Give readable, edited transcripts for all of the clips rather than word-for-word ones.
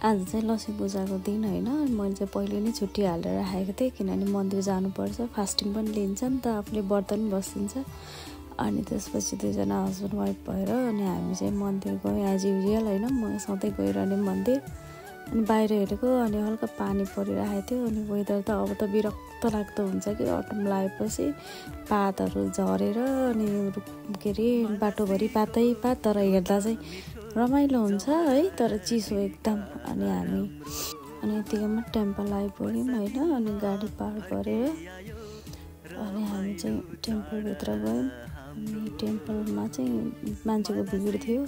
आज चाहिँ लक्ष्मी पूजाको दिन होइन। मैले चाहिँ पहिले नै छुट्टी हालेर राखेको थिएँ किनभने मन्दिर जानुपर्छ, फास्टिङ पनि लिन्छ नि त, आफूले व्रत पनि बसिन्छ। अनि त्यसपछि दुईजना हस्बेन्ड वाइफ भएर अनि हामी चाहिँ मन्दिर गयौँ एज युजुअल होइन, म सधैँ गइरहने मन्दिर। अनि बाहिर हेरेको अनि हल्का पानी परिरहेको थियो अनि वेदर त अब त विरक्त लाग्दो हुन्छ कि अटम लागेपछि पातहरू झरेर अनि के अरे बाटोभरि पातै पात, तर हेर्दा चाहिँ रमाइलो हुन्छ है, तर चिसो एकदम। अनि हामी यतिकैमा टेम्पल आइपुग्यौँ होइन। अनि गाडी पार्क गरेर अनि हामी चाहिँ टेम्पलभित्र गयौँ। अनि टेम्पलमा चाहिँ मान्छेको भिड थियो।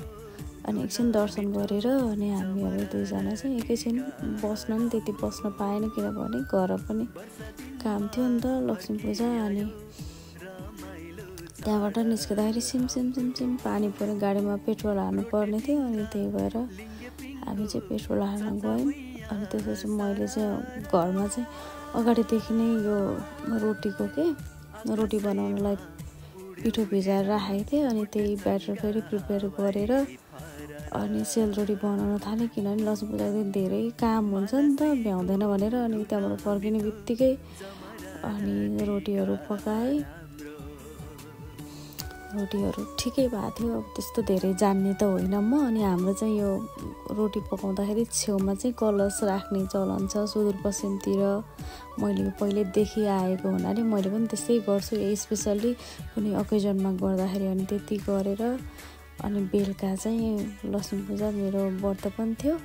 अनि एकछिन दर्शन गरेर अनि हामीहरू दुईजना चाहिँ एकैछिन बस्न पनि त्यति बस्न पाएन किनभने घर पनि काम थियो नि त, लक्ष्मी पूजा। अनि त्यहाँबाट निस्किँदाखेरि सिम पानी पऱ्यो, गाडीमा पेट्रोल हाल्नु पर्ने थियो। अनि त्यही भएर हामी चाहिँ पेट्रोल हाल्न गयौँ। अनि त्यसपछि मैले चाहिँ घरमा चाहिँ अगाडिदेखि नै यो रोटी बनाउनलाई पिठो भिजाएर राखेको थिएँ। अनि त्यही ब्याटर फेरि प्रिपेयर गरेर अनि सेलरोटी बनाउन थालेँ किनभने लक्ष्मी पूजाको दिन धेरै काम हुन्छ नि त, भ्याउँदैन भनेर। अनि त्यहाँबाट फर्किने बित्तिकै अनि रोटीहरू पकाएँ। रोटीहरू ठिकै भएको थियो, अब त्यस्तो धेरै जान्ने त होइन म। अनि हाम्रो चाहिँ यो रोटी पकाउँदाखेरि छेउमा चाहिँ कलश राख्ने चलन छ सुदूरपश्चिमतिर। मैले पहिल्यैदेखि आएको हुनाले मैले पनि त्यस्तै गर्छु, स्पेसल्ली कुनै ओकेजनमा गर्दाखेरि। अनि त्यति गरेर अनि बेलुका चाहिँ लक्ष्मी पूजा मेरो व्रत पनि थियो।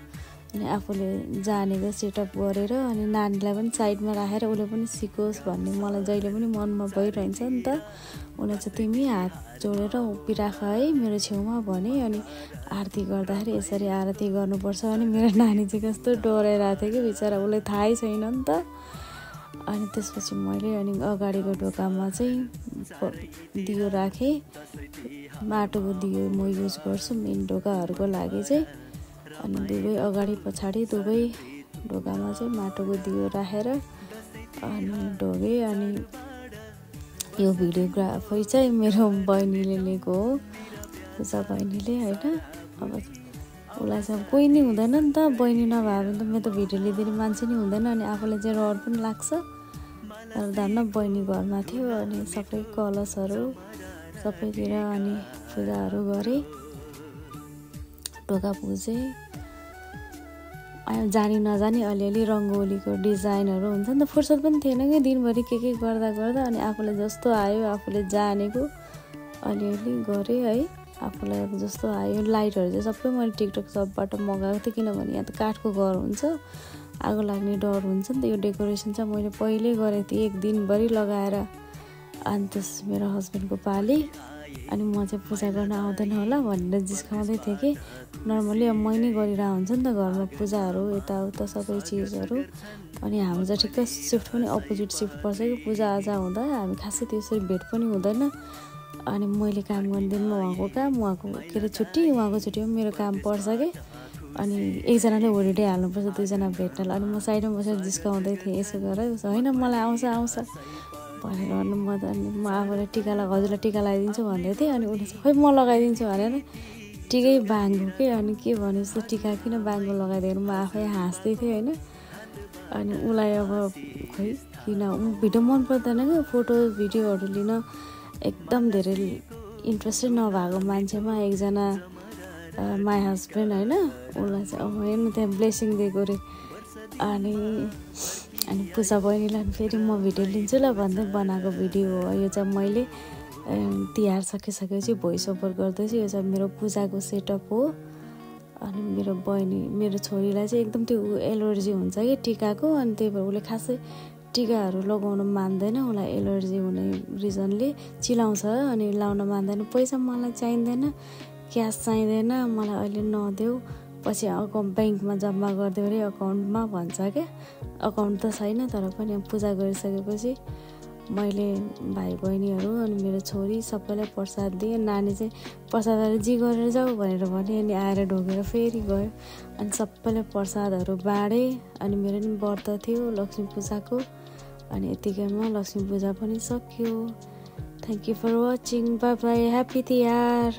अनि आफूले जानेको सेटअप गरेर अनि नानीलाई पनि साइडमा राखेर उसले पनि सिकोस् भन्ने मलाई जहिले पनि मनमा भइरहन्छ नि त। उसले चाहिँ तिमी हात जोडेर उभिराख है मेरो छेउमा भने। अनि आरती गर्दाखेरि यसरी आरती गर्नुपर्छ। अनि मेरो नानी चाहिँ कस्तो डराइरहेको थियो कि बिचरा, उसलाई थाहै छैन नि त। अनि त्यसपछि मैले अनि अगाडिको ढोकामा चाहिँ दियो राखेँ, माटोको दियो म युज गर्छु मेन ढोकाहरूको लागि चाहिँ। अनि दुवै अगाडि पछाडि दुवै ढोकामा चाहिँ माटोको दियो राखेर अनि ढोगेँ। अनि यो भिडियोग्राफी चाहिँ मेरो बहिनीले लिएको हो, पूजा बहिनीले होइन। अब उसलाई चाहिँ कोही नै हुँदैन नि त, बहिनी नभए भने त मेरो त भिडियो लिइदिने मान्छे नै हुँदैन। अनि आफूलाई चाहिँ रहर पनि लाग्छ। तर धन्न बहिनी घरमा थियो। अनि सबै कलशहरू सबैतिर अनि पूजाहरू गरेँ, ढोका पुजेँ। जानी नजानी अलिअलि रङ्गोलीको डिजाइनहरू हुन्छ नि त, फुर्सद पनि थिएन कि दिनभरि के गर्दा। अनि आफूलाई जस्तो आयो आफूले जानेको अलिअलि गरेँ है। आफूलाई अब जस्तो आयो लाइटहरू चाहिँ सबै मैले टिकटक सबबाट मगाएको थिएँ किनभने यहाँ त काठको घर हुन्छ, आगो लाग्ने डर हुन्छ नि त। यो डेकोरेसन चाहिँ मैले पहिल्यै गरेको थिएँ एक दिनभरि लगाएर। अनि त्यस मेरो हस्बेन्डको पाली अनि म चाहिँ पूजा गर्न आउँदैन होला भनेर जिस्काउँदै थिएँ कि नर्मली अब मै नै गरिरहेको हुन्छ नि त घरमा पूजाहरू यताउता सबै चिजहरू। अनि हाम्रो चाहिँ ठिक्क सिफ्ट पनि अपोजिट सिफ्ट पर्छ कि पूजाआजा हुँदा हामी खासै त्यसरी भेट पनि हुँदैन। अनि मैले काम गर्ने दिनमा उहाँको काम, उहाँको के अरे छुट्टी, उहाँको छुट्टीमा मेरो काम पर्छ कि। अनि एकजनाले होलिडे हाल्नुपर्छ दुईजना भेट्नलाई। अनि म साइडमा बसेर जिस्काउँदै थिएँ, यसो गर उसो होइन मलाई आउँछ भनेर। अनि म आफूलाई टिका हजुरलाई टिका लगाइदिन्छु भन्दै थिएँ। अनि उसले चाहिँ खै म लगाइदिन्छु भनेर टिकै बाङ्गो के। अनि के भने जस्तो टिका किन बाङ्गो लगाइदिएर म आफै हाँस्दै थिएँ होइन। अनि उसलाई अब खै किन भिडियो मन पर्दैन कि फोटो भिडियोहरू लिन एकदम धेरै इन्ट्रेस्टै नभएको मान्छेमा एकजना माई हस्बेन्ड होइन, उसलाई चाहिँ अब हेर्नु त्यहाँ ब्लेसिङ दिएको रे। अनि पूजा बहिनीलाई फेरि म भिडियो लिन्छु ल भन्दै बनाएको भिडियो हो यो चाहिँ। मैले तिहार सकिसकेपछि भोइस ओभर गर्दैछु। यो चाहिँ मेरो पूजाको सेटअप हो। अनि मेरो बहिनी मेरो छोरीलाई चाहिँ एकदम त्यो एलर्जी हुन्छ कि टिकाको। अनि त्यही भएर उसले खासै टिकाहरू लगाउन मान्दैन, उसलाई एलर्जी हुने रिजनले चिलाउँछ। अनि लाउन मान्दैन। पैसा मलाई चाहिँदैन, क्यास चाहिँदैन, मलाई अहिले नदेऊ, पछि ब्याङ्कमा जम्मा गरिदियो अरे अकाउन्टमा भन्छ क्या। अकाउन्ट त छैन तर पनि पूजा गरिसकेपछि मैले भाइ बहिनीहरू अनि मेरो छोरी सबैलाई प्रसाद दिएँ। नानी चाहिँ प्रसादहरू जी गरेर जाऊ भनेर भने। अनि आएर ढोगेर फेरि गयो। अनि सबैलाई प्रसादहरू बाँडेँ। अनि मेरो पनि व्रत थियो लक्ष्मी पूजाको। अनि यतिकैमा लक्ष्मी पूजा पनि सक्यो। Thank you for watching, bye bye, happy Tihar.